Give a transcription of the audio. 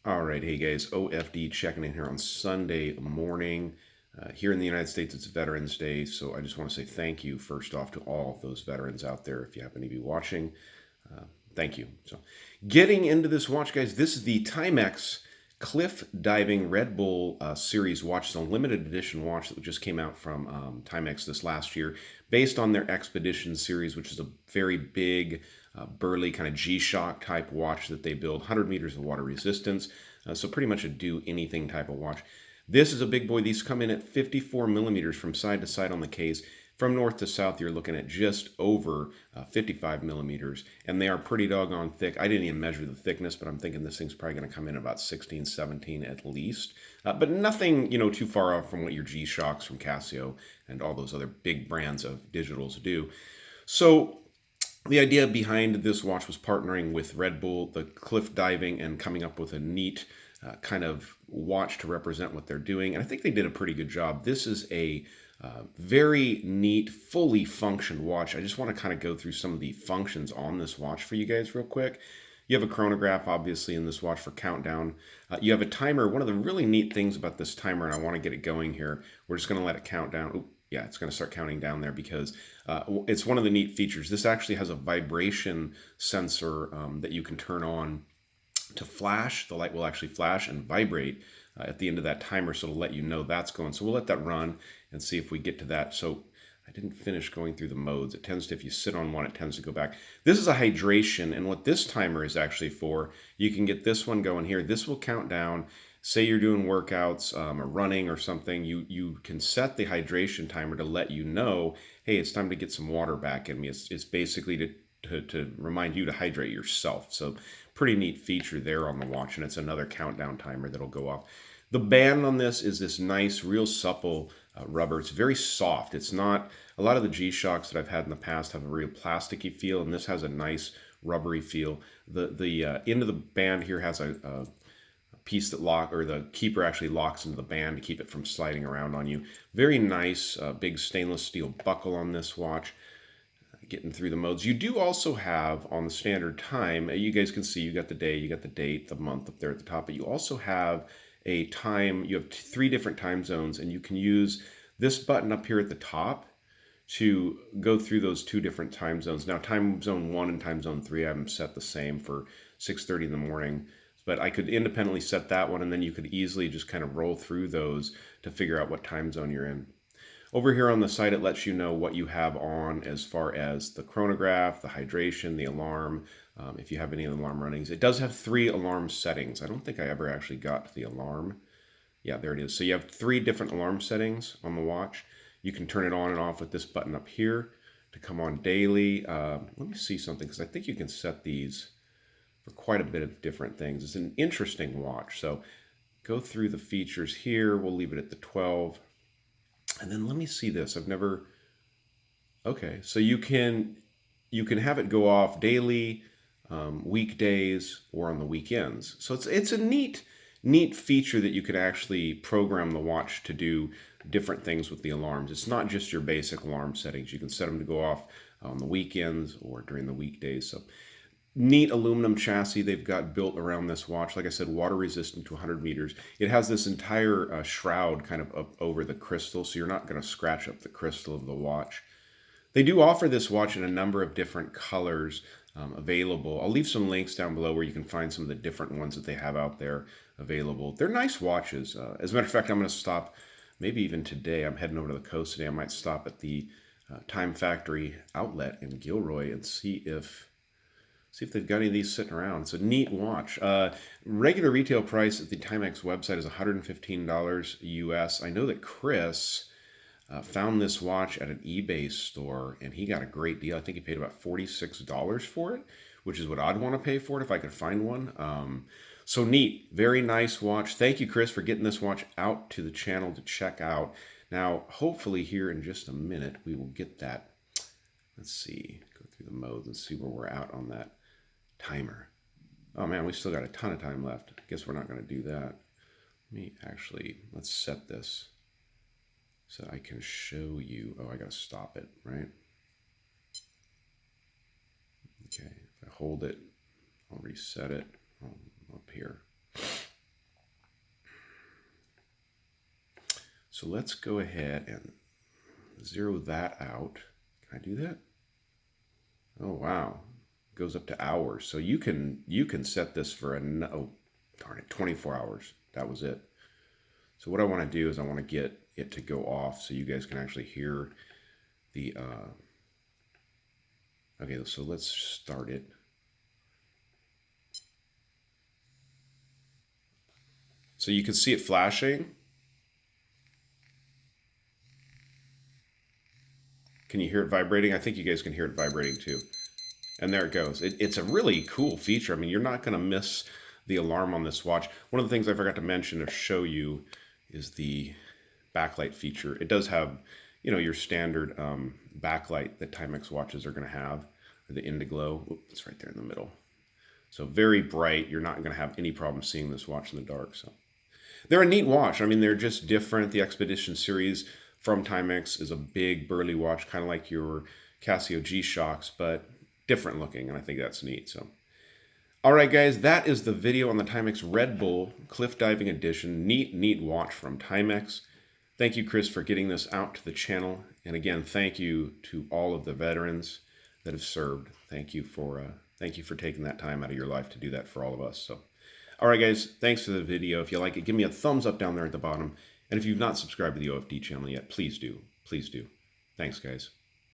All right, hey guys, OFD checking in here on Sunday morning. Here in the United States, it's Veterans Day, so I just want to say thank you first off to all of those veterans out there. If you happen to be watching, thank you. So, getting into this watch, guys, this is the Timex Cliff Diving Red Bull Series watch. It's a limited edition watch that just came out from Timex this last year, based on their Expedition series, which is a very big, burly kind of G-Shock type watch that they build, 100 meters of water resistance. So pretty much a do anything type of watch. This is a big boy. These come in at 54 millimeters from side to side on the case. From north to south, you're looking at just over 55 millimeters, and they are pretty doggone thick. I didn't even measure the thickness, but I'm thinking this thing's probably going to come in about 16, 17 at least. But nothing, too far off from what your G-Shocks from Casio and all those other big brands of digitals do. So the idea behind this watch was partnering with Red Bull, the cliff diving, and coming up with a neat kind of watch to represent what they're doing. And I think they did a pretty good job. This is a very neat, fully functioned watch. I just want to kind of go through some of the functions on this watch for you guys real quick. You have a chronograph, obviously, in this watch for countdown. You have a timer. One of the really neat things about this timer, and I want to get it going here, we're just going to let it count down. Oop, yeah, it's going to start counting down there because it's one of the neat features. This actually has a vibration sensor that you can turn on to flash. The light will actually flash and vibrate at the end of that timer, so it'll let you know that's going. So we'll let that run and see if we get to that. So I didn't finish going through the modes. It tends to, if you sit on one, it tends to go back. This is a hydration, and what this timer is actually for, you can get this one going here. This will count down. Say you're doing workouts or running or something, you can set the hydration timer to let you know, hey, it's time to get some water back in me. It's basically to remind you to hydrate yourself. So pretty neat feature there on the watch, and it's another countdown timer that'll go off. The band on this is this nice, real supple rubber. It's very soft. It's not, a lot of the G-Shocks that I've had in the past have a real plasticky feel, and this has a nice rubbery feel. The end of the band here has a piece that the keeper actually locks into the band to keep it from sliding around on you. Very nice, big stainless steel buckle on this watch. Getting through the modes. You do also have on the standard time, you guys can see you got the day, you got the date, the month up there at the top, but you also have a time, you have 3 different time zones, and you can use this button up here at the top to go through those 2 different time zones. Now time zone 1 and time zone 3 I have them set the same for 6:30 in the morning, but I could independently set that one, and then you could easily just kind of roll through those to figure out what time zone you're in. Over here on the side, it lets you know what you have on as far as the chronograph, the hydration, the alarm, if you have any alarm runnings. It does have 3 alarm settings. I don't think I ever actually got to the alarm. Yeah, there it is. So you have 3 different alarm settings on the watch. You can turn it on and off with this button up here to come on daily. Let me see something, because I think you can set these for quite a bit of different things. It's an interesting watch. So go through the features here. We'll leave it at the 12. And then let me see this. Okay, so you can have it go off daily, weekdays, or on the weekends. So it's a neat feature that you can actually program the watch to do different things with the alarms. It's not just your basic alarm settings. You can set them to go off on the weekends or during the weekdays. So neat aluminum chassis they've got built around this watch. Like I said, water resistant to 100 meters. It has this entire shroud kind of up over the crystal, so you're not going to scratch up the crystal of the watch. They do offer this watch in a number of different colors available. I'll leave some links down below where you can find some of the different ones that they have out there available. They're nice watches. As a matter of fact, I'm going to stop, maybe even today, I'm heading over to the coast today. I might stop at the Time Factory outlet in Gilroy and see if they've got any of these sitting around. It's a neat watch. Regular retail price at the Timex website is $115 US. I know that Chris found this watch at an eBay store, and he got a great deal. I think he paid about $46 for it, which is what I'd want to pay for it if I could find one. So neat. Very nice watch. Thank you, Chris, for getting this watch out to the channel to check out. Now, hopefully here in just a minute, we will get that. Let's see. Go through the modes and see where we're at on that timer. Oh man, we still got a ton of time left. I guess we're not going to do that. Let's set this so I can show you. Oh, I got to stop it, right? Okay, if I hold it, I'll reset it up here. So let's go ahead and zero that out. Can I do that? Oh, wow. It goes up to hours. So you can set this for oh, darn it, 24 hours. That was it. So what I want to do is I want to get it to go off so you guys can actually hear the, okay, so let's start it. So you can see it flashing. Can you hear it vibrating? I think you guys can hear it vibrating too. And there it goes. It's a really cool feature. I mean, you're not going to miss the alarm on this watch. One of the things I forgot to mention or show you is the backlight feature. It does have, you know, your standard backlight that Timex watches are going to have, or the Indiglow. Oop, it's right there in the middle. So very bright. You're not going to have any problem seeing this watch in the dark. So they're a neat watch. I mean, they're just different. The Expedition series from Timex is a big burly watch, kind of like your Casio G-Shocks, but different looking, and I think that's neat. So, all right, guys, that is the video on the Timex Red Bull Cliff Diving Edition. Neat watch from Timex. Thank you, Chris, for getting this out to the channel. And again, thank you to all of the veterans that have served. Thank you for taking that time out of your life to do that for all of us. So, all right, guys, thanks for the video. If you like it, give me a thumbs up down there at the bottom. And if you've not subscribed to the OFD channel yet, please do. Please do. Thanks, guys.